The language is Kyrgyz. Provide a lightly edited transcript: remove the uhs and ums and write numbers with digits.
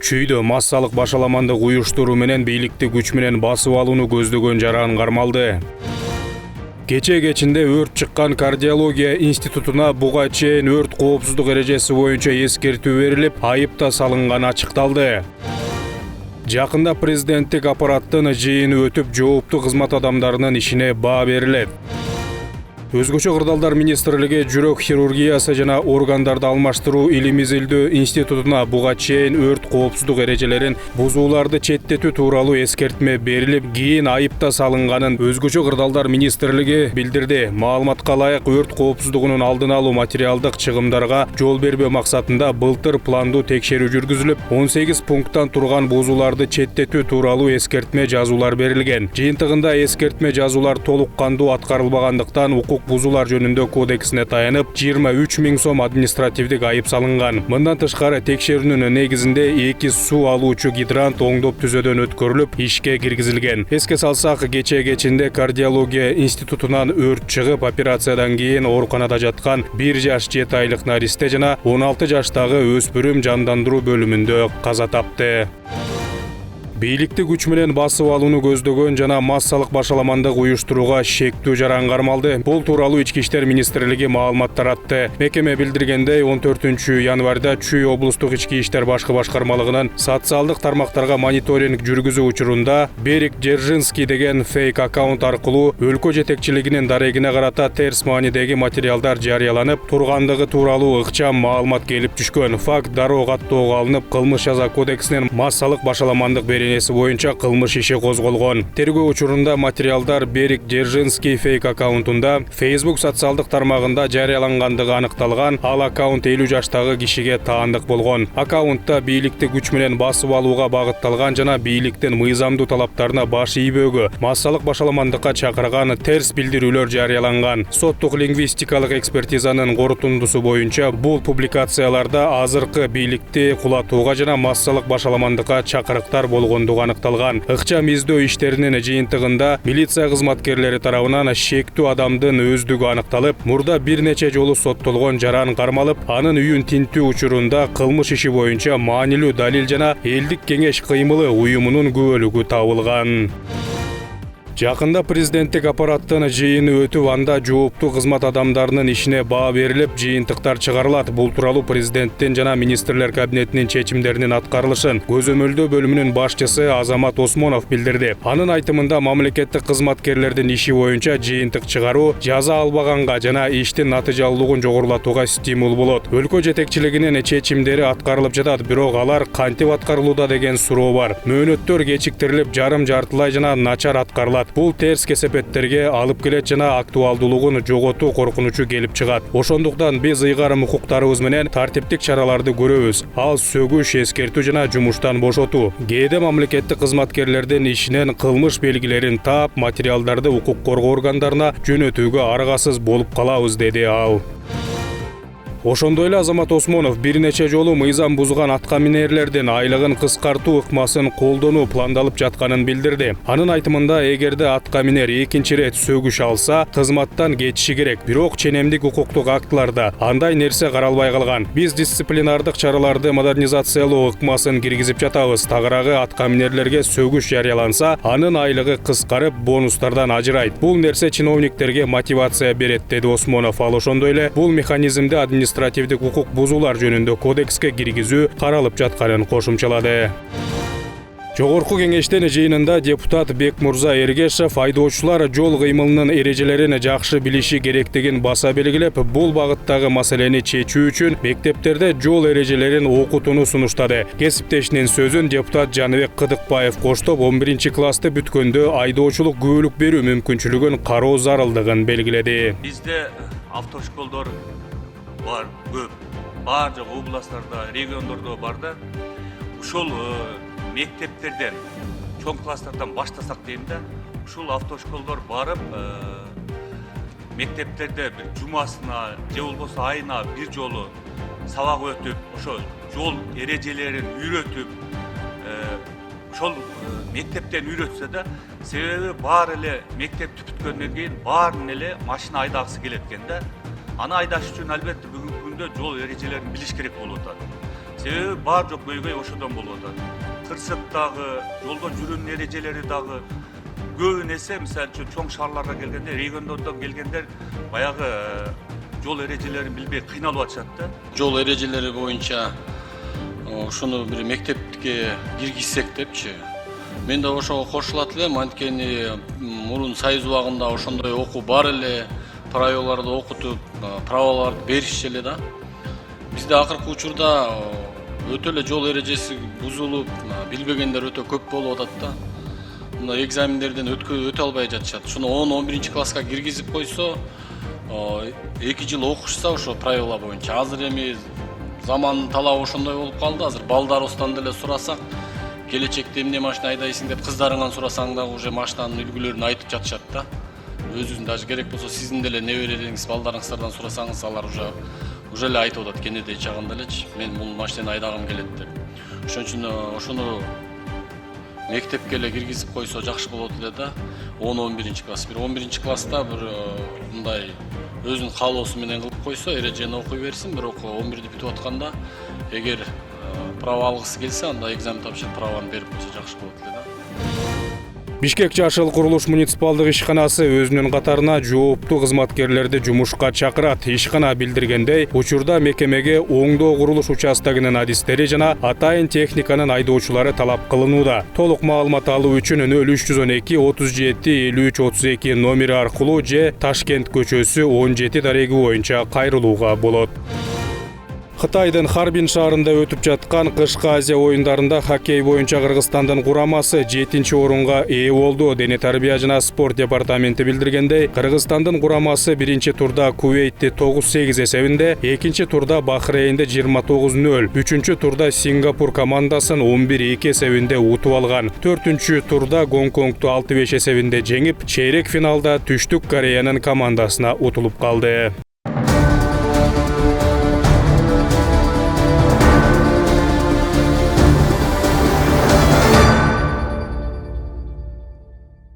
Чүйдө массалык башаламандык уюштуруу менен бийликти күч менен басып алууну көздөгөн жаран кармалды. Кече кечинде өрт чыккан кардиология институтуна буга чейин өрт коопсуздук эрежеси боюнча эскертүү берилип, айып да салынганы ачыкталды. Жакында президенттик аппараттын жыйыны өтүп, жооптуу кызмат адамдарынын ишине баа берилет. Өзгөчө кырдаалдар министрлиги жүрөк хирургиясы жана органдарды алмаштыруу илим изилдөө институтуна буга чейин өрт коопсуздук эрежелерин бузууларды четтетүү тууралуу эскертме берилип, кийин айып да салынганын өзгөчө кырдаалдар министрлиги билдирди. Маалыматка ылайык, өрт коопсуздугунун алдын алуу материалдык чыгымдарга жол бербөө максатында былтыр пландуу текшерүү жүргүзүлүп, 18 пункттан турган бузууларды четтетүү тууралуу эскертме жазуулар берилген. Жыйынтыгында эскертме жазуулар толук кандуу аткарылбагандыктан укук бузуулар жөнүндө кодексине таянып 23 000 сом административдик айып салынган. Мындан тышкары текшерүүнүн негизинде 2 суу алуучу гидрант оңдоп түзөөдөн өткөрүлүп, ишке киргизилген. Эске салсак, кече кечинде кардиология институтунан өрт чыгып, операциядан кийин ооруканада жаткан 1 жаш 7 айлык наристе жана 16 жаштагы өспүрүм жандандыруу бөлүмүндө каза тапты. Бийликти күч менен басып алууну көздөгөн жана массалык башаламандык уюштурууга шектүү жаран кармалды. Бул тууралуу Ички иштер министрлиги маалымат таратты. Мекеме билдиргендей, 14 январда Чүй облустук ички иштер башкы башкармалыгынын социалдык тармактарга мониторинг жүргүзүү учурунда Берик Держинский деген фейк аккаунт аркылуу өлкө жетекчилигинин дарегине карата терс маанидеги материалдар жарыяланып тургандыгы тууралуу ыкчам маалымат келип түшкөн. Факт дароо каттоого алынып, кылмыш жаза кодексинин массалык башаламандык боюнча кылмыш иши козголгон. Тергөө учурунда материалдар Берик Держинский фейк аккаунтунда Facebook социалдык тармагында жарыялангандыгы аныкталган. Ал аккаунт 50 жаштагы кишиге таандык болгон. Аккаунтта бийликти күч менен басып алууга багытталган жана бийликтин мыйзамдуу талаптарына баш ийбөөгө, массалык башаламандыкка чакырган терс билдирүүлөр жарыяланган. Соттук лингвистикалык экспертизанын корутундусу боюнча бул публикацияларда азыркы бийликти кулатууга жана массалык башаламандыкка чакырыктар болгон аныкталган. Ыкчам издөө иштеринин жыйынтыгында милиция кызматкерлери тарабынан шектүү адамдын өздүгү аныкталып, мурда бир нече жолу соттолгон жаран кармалып, анын үйүн тинтүү учурунда кылмыш иши боюнча маанилүү далил жана элдик кеңеш кыймылы уюмунун күбөлүгү табылган. Жакында президенттик аппараттын жыйыны өтүп, анда жооптуу кызмат адамдарынын ишине баа берилип, жыйынтыктар чыгарылат. Бул тууралуу президенттин жана министрлер кабинетинин чечимдеринин аткарылышын көзөмөлдөө бөлүмүнүн башчысы Азамат Осмонов билдирди. Анын айтымында, мамлекеттик кызматкерлердин иши боюнча жыйынтык чыгаруу жаза албаганга жана иштин натыйжалуулугун жогорулатууга стимул болот. Өлкө жетекчилигинин чечимдери аткарылып жатат, бирок алар кантип аткарылууда деген суроо бар. Мөөнөттөр кечиктирилип, жарым-жартылай жана начар аткарылат. Бул терс кесепеттерге алып келет жана актуалдуулугун жоготуу коркунучу келип чыгат. Ошондуктан биз ыйгарым укуктарыбыз менен тартиптик чараларды көрөбүз. Ал сөгүш, эскертүү жана жумуштан бошотуу. Кээде мамлекеттик кызматкерлердин ишинен кылмыш белгилерин таап, материалдарды укук коргоо органдарына жөнөтүүгө аргасыз болуп калабыз, деди ал. Ошондой эле Азамат Осмонов бир нече жолу мыйзам бузган аткаминерлердин айлыгын кыскартуу ыкмасын колдонуу пландалып жатканын билдирди. Анын айтымында, эгерде аткаминер экинчи ирет сөгүш алса, кызматтан кетиши керек. Бирок ченемдик укуктук актыларда андай нерсе каралбай калган. Биз дисциплинардык чараларды модернизациялоо ыкмасын киргизип жатабыз. Тагыраагы аткаминерлерге сөгүш жарыяланса, анын айлыгы кыскарып, бонустардан ажырайт. Бул нерсе чиновниктерге мотивация берет, деди Осмонов. Ал ошондой эле бул механизмди административдик укук бузуулар жөнүндө кодекске киргизүү каралып жатканын кошумчалады. Жогорку кеңештин жыйынында депутат Бекмурза Эргешев айдоочулар жол кыймылынын эрежелерин жакшы билиши керектигин баса белгилеп, бул багыттагы маселени чечүү үчүн мектептерде жол эрежелерин окутууну сунуштады. Кесиптешинин сөзүн депутат Жаныбек Кыдыкбаев коштоп, 11-классты бүткөндө айдоочулук күбөлүк берүү мүмкүнчүлүгүн кароо зарылдыгын белгиледи. Бизде автошколдор бар, көп. Бардык областтарда, региондордо бар да. Ушул мектептерден, чоң класстардан баштасак дейм да. Ушул автошколдор барып, мектептерде бир жумасына, же болбосо айына бир жолу сабак өтүп, ошо жол эрежелерин үйрөтүп, ошол мектептен үйрөтсө да, себеби баары эле мектепти бүткөндөн кийин баарын эле машина айдагысы келет экен да. Аны айдаш үчүн албетте бүгүнкү күндө жол эрежелерин билиш керек болуп атат. Себеби бар жок көйгөй ошодон болуп атат. Кырсык дагы, жолдо жүрүүнүн эрежелери дагы көбүн эсе мисалы үчүн чоң шаарларга келгенде, региондордон келгендер баягы жол эрежелерин билбей кыйналып атышат да. Жол эрежелери боюнча ушуну бир мектепке киргизсек депчи. Мен да ошого кошулат элем, анткени мурун Союз убагында ошондой окуу бар эле, правиларды окутуп, праваларды беришчү эле да. Бизде акыркы учурда өтө эле жол эрежеси бузулуп, билбегендер өтө көп болуп атат да. Мына экзамендерден өтө албай жатышат. Шуну 10-11 класска киргизип койсо, 2 жыл окушса ошо правила боюнча. Азыр эми замандын талабы ошондой болуп калды. Азыр балдарыбыздан деле сурасак, келечекте эмне машина айдайсың деп кыздарыңан сурасаң да уже машинанын үлгүлөрүн айтып жатышат да. Өзүңүз даже керек болсо сиздин деле неберелериңиз, балдарыңыздардан сурасаңыз, алар уже эле айтып атат кенедей чагында элечи. Мен бул машинаны айдагым келет деп. Ошон үчүн ошону мектепке эле киргизип койсо жакшы болот эле да. 10-11 класс. Бир 11 класста бир мындай өзүнүн каалоосу менен кылып койсо, эрежени окуй берсин, бирок 11-ди бүтүп атканда эгер права алгысы келсе, анда экзамен тапшырып праваны берип койсо жакшы болот эле да. Бишкек Жашыл курулуш муниципалдык ишканасы өзүнүн катарына жооптуу кызматкерлерди жумушка чакырат. Ишкана билдиргендей, учурда мекемеге оңдоо курулуш участогунун адистери жана атайын техниканын айдоочулары талап кылынууда. Толук маалымат алуу үчүн 0312 37 53 32 номери аркылуу же Ташкент көчөсү 17 дареги боюнча кайрылууга болот. Кытайдын Харбин шаарында өтүп жаткан кышкы Азия оюндарында хоккей боюнча Кыргызстандын курамасы 7-орунга ээ болду. Дене тарбия жана спорт департаменти билдиргендей, Кыргызстандын курамасы 1-турда Кувейтти 9-8 эсебинде, 2-турда Бахрейнди 29-0, 3-турда Сингапур командасын 11-2 эсебинде утуп алган. 4-турда Гонконгду 6-5 эсебинде жеңип, чейрек финалда Түштүк Кореянын командасына утулуп калды.